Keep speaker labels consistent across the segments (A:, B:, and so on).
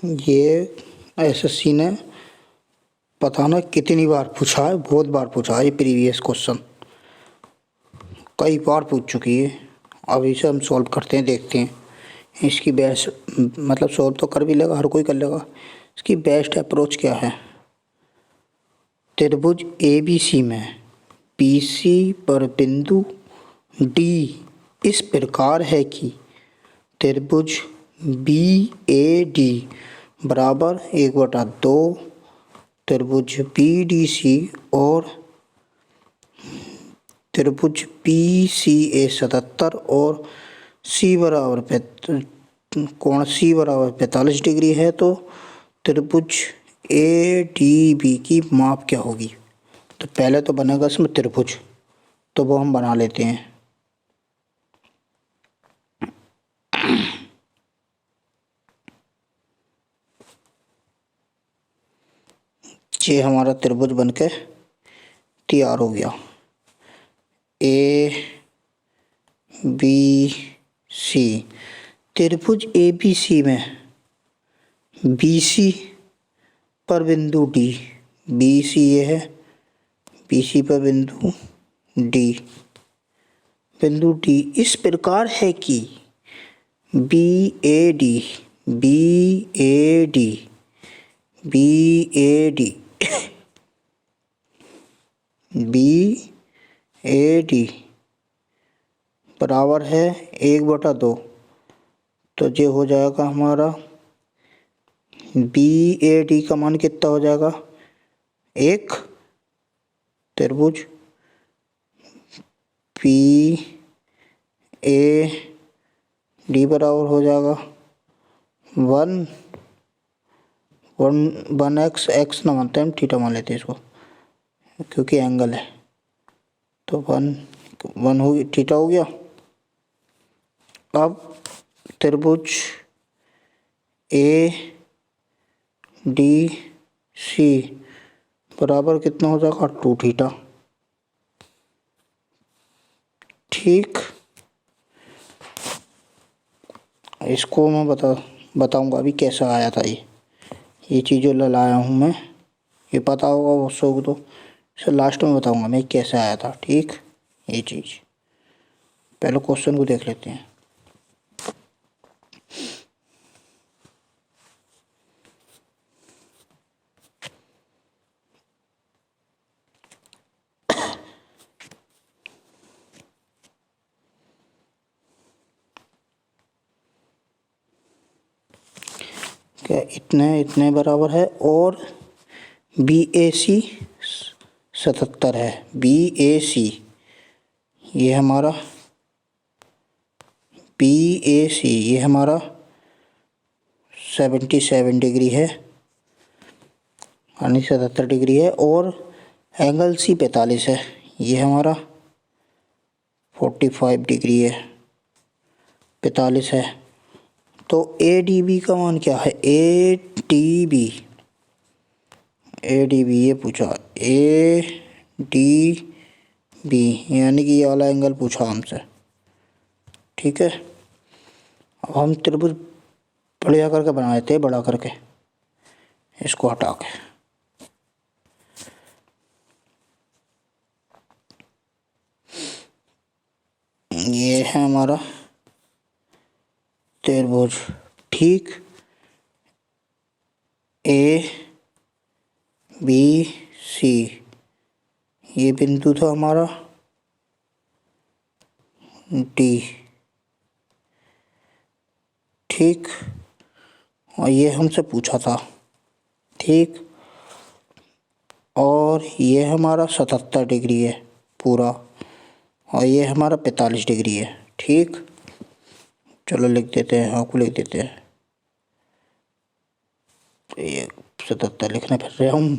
A: ये एसएससी ने पता ना कितनी बार पूछा है, बहुत बार पूछा है। ये प्रीवियस क्वेश्चन कई बार पूछ चुकी है। अब इसे हम सॉल्व करते हैं, देखते हैं इसकी बेस्ट, मतलब सॉल्व तो कर भी लेगा, हर कोई कर लेगा। इसकी बेस्ट अप्रोच क्या है। त्रिभुज ABC में BC पर बिंदु D इस प्रकार है कि त्रिभुज BAD बराबर 1/2 त्रिभुज BDC और त्रिभुज PCA 77 और कोण C बराबर 45 डिग्री है, तो त्रिभुज ADB की माप क्या होगी। तो पहले तो बनेगा इसमें त्रिभुज, तो वो हम बना लेते हैं। ये हमारा त्रिभुज बनके तैयार हो गया। ABC त्रिभुज ABC में BC पर बिंदु D, BC ये है, BC पर बिंदु D, बिंदु D इस प्रकार है कि BAD बराबर है 1/2, तो ये हो जाएगा हमारा BAD का मान कितना हो जाएगा 1, त्रिभुज PAD बराबर हो जाएगा 1x, x ना मानते हैं हम, थीटा मान लेते हैं इसको क्योंकि एंगल है, तो 1 हो गया, थीटा हो गया। अब त्रिभुज ADC बराबर कितना हो जाएगा 2 थीटा। ठीक, इसको मैं बताऊंगा अभी कैसा आया था। ये चीज़ें लाया हूँ मैं, ये पता होगा वो सब, तो इसे लास्ट में बताऊंगा मैं कैसे आया था। ठीक, ये चीज़ पहले क्वेश्चन को देख लेते हैं। क्या इतने बराबर है और BAC 77 है। BAC ये हमारा BAC ये हमारा 77 डिग्री है, यानी 77 डिग्री है, और एंगल C 45 है, ये हमारा 45 डिग्री है, 45 है। तो ADB का मान क्या है, ADB ये पूछा, ADB यानी कि ये वाला एंगल पूछा हमसे। ठीक है, अब हम त्रिभुज बढ़िया करके बना लेते हैं, बड़ा करके इसको हटा के। ये है हमारा त्रिभुज। ठीक, ABC ये बिंदु था हमारा D। ठीक, और ये हमसे पूछा था। ठीक, और ये हमारा 77 डिग्री है पूरा, और ये हमारा 45 डिग्री है। ठीक, चलो लिख देते हैं, आपको लिख देते हैं। ये 77 लिखने फिर रहे हम,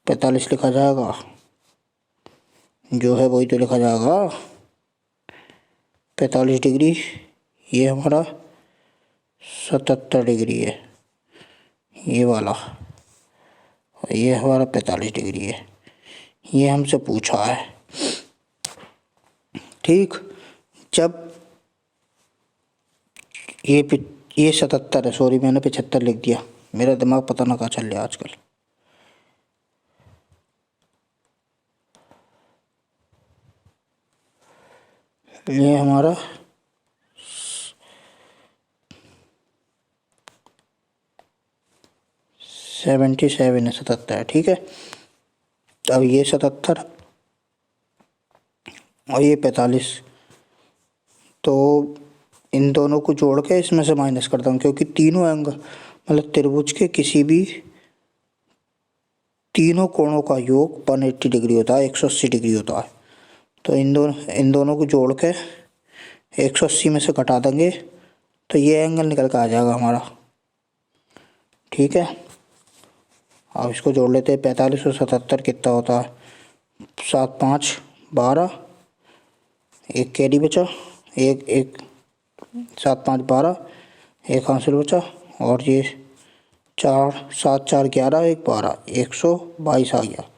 A: 45 लिखा जाएगा, जो है वही तो लिखा जाएगा 45 डिग्री। ये हमारा 77 डिग्री है ये वाला, और ये हमारा 45 डिग्री है, ये हमसे पूछा है। ठीक, जब ये ये 77 है, सॉरी मैंने 75 लिख दिया, मेरा दिमाग पता ना कहाँ चल रहा आजकल। ये हमारा 77 है, 77 है, ठीक है। अब ये 77 और ये 45, तो इन दोनों को जोड़ के इसमें से माइनस करता हूँ, क्योंकि तीनों एंगल मतलब त्रिभुज के किसी भी तीनों कोणों का योग 180 डिग्री होता है, 180 डिग्री होता है। तो इन दोनों को जोड़ के 180 में से घटा देंगे तो ये एंगल निकल कर आ जाएगा हमारा, ठीक है। अब इसको जोड़ लेते हैं, 45 और 77 कितना होता है, 7 5 12, एक कैरी बचा, एक 7 5 12, एक हासिल बचा, और ये 4 7 4 11, एक 12, 122 आ गया,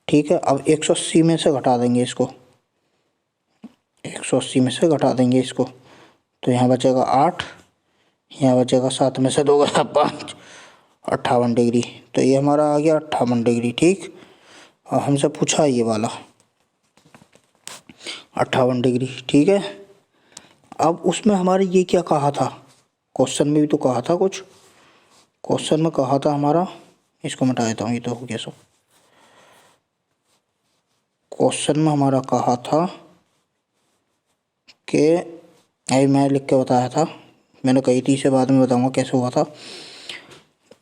A: ठीक है। अब 180 में से घटा देंगे इसको, 180 में से घटा देंगे इसको, तो यहाँ बचेगा 8, यहाँ बचेगा 7 में से 2 गया 5, 58 डिग्री। तो ये हमारा आ गया 58 डिग्री, ठीक। और हमसे पूछा ये वाला 58 डिग्री, ठीक है। अब उसमें हमारे ये क्या कहा था, क्वेश्चन में भी तो कहा था कुछ, क्वेश्चन में कहा था हमारा, इसको मिटा देता हूँ, ये तो हो गया सब। क्वेश्चन में हमारा कहा था कि अभी मैं लिख के बताया था, मैंने कही थी, इसे बाद में बताऊंगा कैसे हुआ था।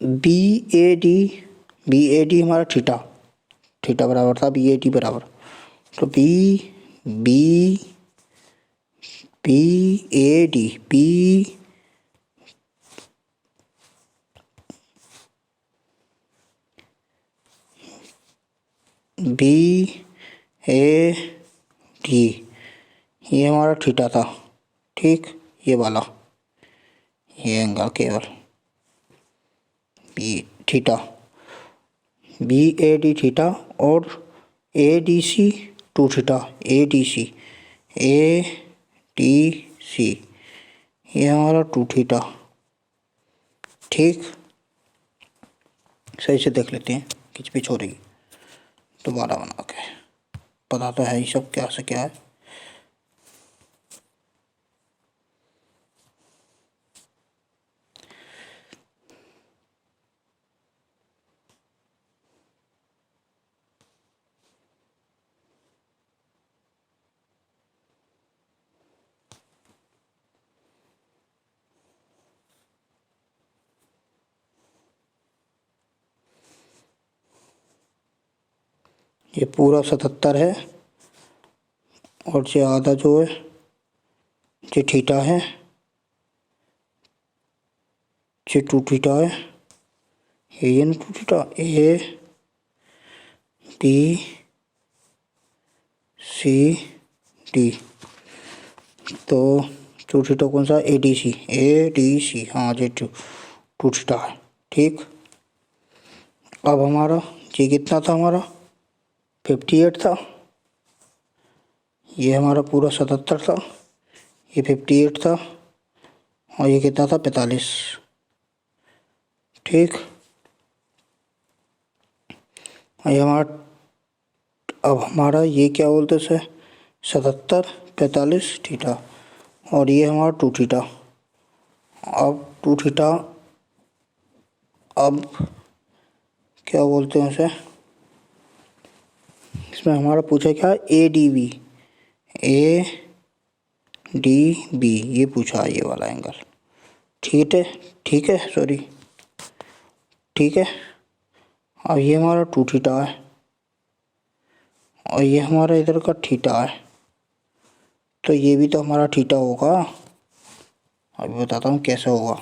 A: बी ए डी हमारा थीटा बराबर था बी ए डी बराबर, तो बी ए डी ये हमारा थीटा था, ठीक। ये वाला ये एंगल केवल बी ए डी थीटा, और A D C 2 theta, A D C ये हमारा 2 थीटा, ठीक। सही से देख लेते हैं, खिंच पिच हो रही, दोबारा बना के, पता तो है ये सब क्या से क्या है। ये पूरा 77 है, और ये आधा जो है ये थीटा है, ये 2 थीटा है, ये 2 theta, A B C D, तो 2 थीटा कौन सा, ए डी सी, हाँ ये 2 थीटा है, ठीक। अब हमारा ये कितना था, हमारा 58 था, ये हमारा पूरा 77 था, ये 58 था, और ये कितना था 45, ठीक। ये हमारा, अब हमारा ये क्या बोलते से 77 45 थीटा, और ये हमारा 2 थीटा। अब 2 थीटा, अब क्या बोलते हैं उसे, इसमें हमारा पूछा क्या, ए डी बी ये पूछा, ये वाला एंगल, ठीक है सॉरी, ठीक है। अब ये हमारा 2 थीटा है, और ये हमारा इधर का थीटा है, तो ये भी तो हमारा थीटा होगा। अभी बताता हूँ कैसे होगा।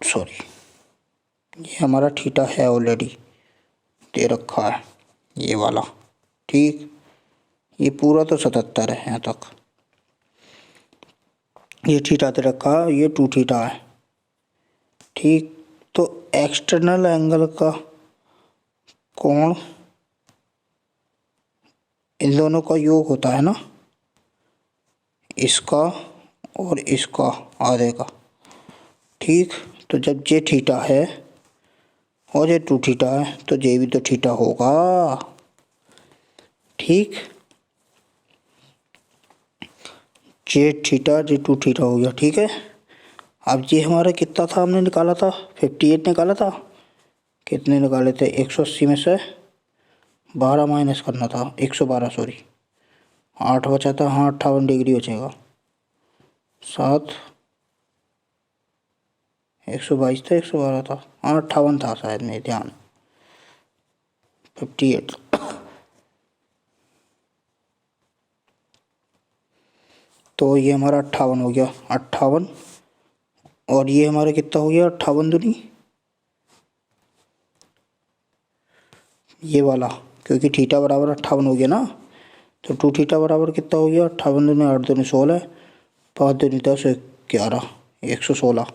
A: सॉरी, ये हमारा थीटा है ऑलरेडी दे रखा है, ये वाला, ठीक। ये पूरा तो 77 है यहाँ तक, ये थीटा दे रखा है, ये 2 थीटा है। ठीक, तो एक्सटर्नल एंगल का कोण इन दोनों का योग होता है ना, इसका और इसका आधे का। ठीक, तो जब ये थीटा है और ये 2 थीटा है तो ये भी तो थीटा होगा। ठीक, ये थीटा ये 2 थीटा हो गया। ठीक है, अब ये हमारा कितना था, हमने निकाला था 58 निकाला था। कितने निकाले थे, 180 में से 12 माइनस करना था, 112 सॉरी, 8 बचा था। हाँ 58 डिग्री बचेगा। 7 122 था, 112 था, हाँ 58 था शायद, मेरे ध्यान 58। तो ये हमारा 58 हो गया, 58। और ये हमारा कितना हो गया, 58 दूनी ये वाला, क्योंकि थीटा बराबर 58 हो गया ना, तो 2 थीटा बराबर कितना हो गया, 58 दूनी 8 दूनी 16, 5 दूनी 10, 11, 116।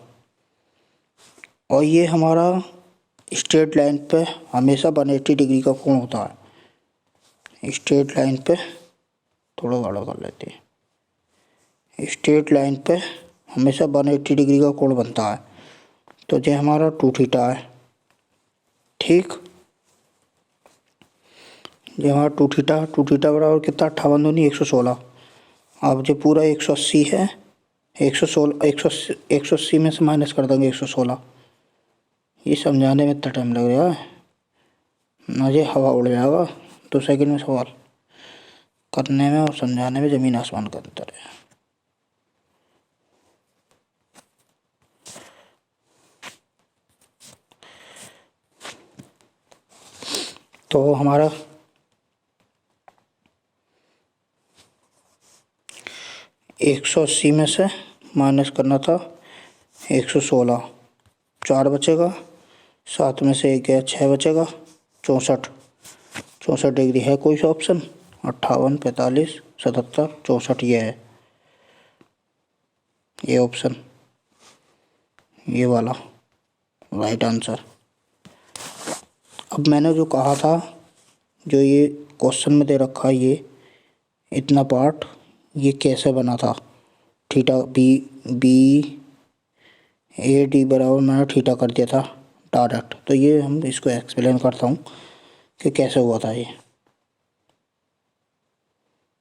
A: और ये हमारा स्ट्रेट लाइन पे हमेशा 180 डिग्री का कोण होता है। स्ट्रेट लाइन पे थोड़ा बड़ा कर लेते हैं, स्ट्रेट लाइन पे हमेशा 180 डिग्री का कोण बनता है। तो ये हमारा 2 थीटा है। ठीक, ये हमारा 2 थीटा, 2 थीटा बराबर कितना, 58 दूनी 116। अब जो पूरा 180 है, 116 180 में से माइनस कर देंगे 116। ये समझाने में इतना टाइम लग रहा है ना, ये हवा उड़ जाएगा 2 सेकंड में। सवाल करने में और समझाने में ज़मीन आसमान का अंतर है। तो हमारा एक 180 में से माइनस करना था 116, 4 बचेगा, 7 में से 1 गया 6 बचेगा, 64 डिग्री है कोई सा ऑप्शन, 58, 45, 77, 64 ये है, ये ऑप्शन, ये वाला राइट आंसर। अब मैंने जो कहा था, जो ये क्वेश्चन में दे रखा है, ये इतना पार्ट ये कैसे बना था, थीटा बी ए डी बराबर मैंने थीटा कर दिया था डायरेक्ट। तो ये हम इसको एक्सप्लेन करता हूँ कि कैसे हुआ था ये।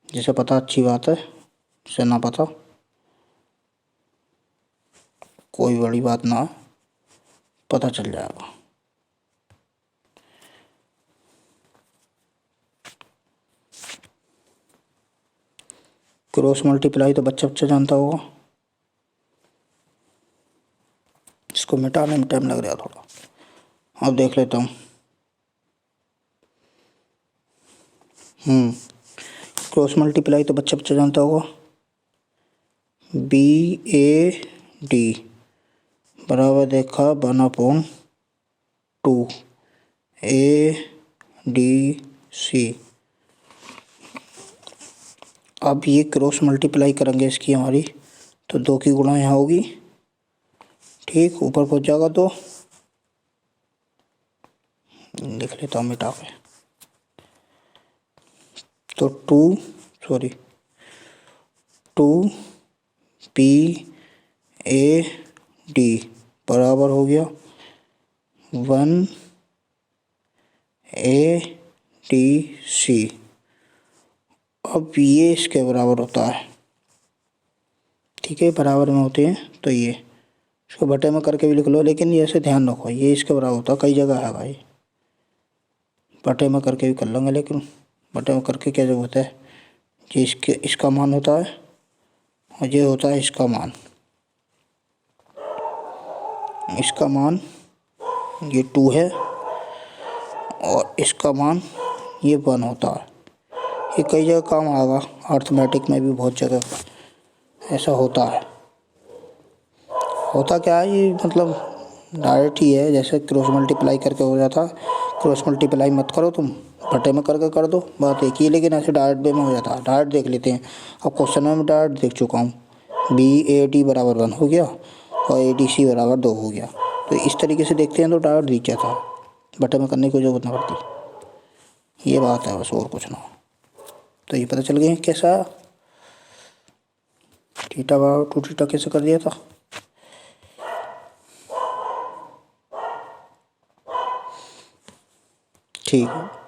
A: जिसे पता अच्छी बात है, जिसे ना पता कोई बड़ी बात ना, पता चल जाएगा। क्रॉस मल्टीप्लाई तो बच्चा बच्चा जानता होगा, इसको मिटाने में टाइम लग रहा थोड़ा। अब देख लेता हूँ। क्रॉस मल्टीप्लाई तो बच्चा बच्चा जानता होगा, बी ए डी बराबर देखा 1/2 ए डी सी। अब ये क्रॉस मल्टीप्लाई करेंगे इसकी हमारी, तो 2 की गुणा यहाँ होगी। ठीक, ऊपर पहुँच जाएगा 2, लिख लेता हूँ मिटा के। तो 2 पी ए डी बराबर हो गया 1 ए डी सी। अब ये इसके बराबर होता है। ठीक है, बराबर में होते हैं तो ये इसको बटे में करके भी लिख लो, लेकिन ये ऐसे ध्यान रखो ये इसके बराबर होता है। कई जगह है भाई, बटे में करके भी कर लेंगे, लेकिन बटे में करके क्या जरूरत है, ये इसका मान होता है और ये होता है इसका मान। इसका मान ये 2 है और इसका मान ये 1 होता है। ये कई जगह काम आएगा, अर्थमेटिक में भी बहुत जगह ऐसा होता है। होता क्या है, ये मतलब डायरेक्ट ही है, जैसे क्रॉस मल्टीप्लाई करके हो जाता। क्रॉस मल्टीप्लाई मत करो तुम, बटे में करके कर दो, बात एक ही है, लेकिन ऐसे डायरेक्ट वे में हो जाता है। डायरेक्ट देख लेते हैं। अब क्वेश्चन में मैं डायरेक्ट देख चुका हूँ, बी ए टी बराबर 1 हो गया और ए डी सी बराबर 2 हो गया। तो इस तरीके से देखते हैं तो डायोड दिख जाता है, बटन में करने की ज़रूरत ना पड़ती। ये बात है बस, और कुछ ना। तो ये पता चल गया कैसा थीटा बराबर 2 थीटा कैसे कर दिया था। ठीक है।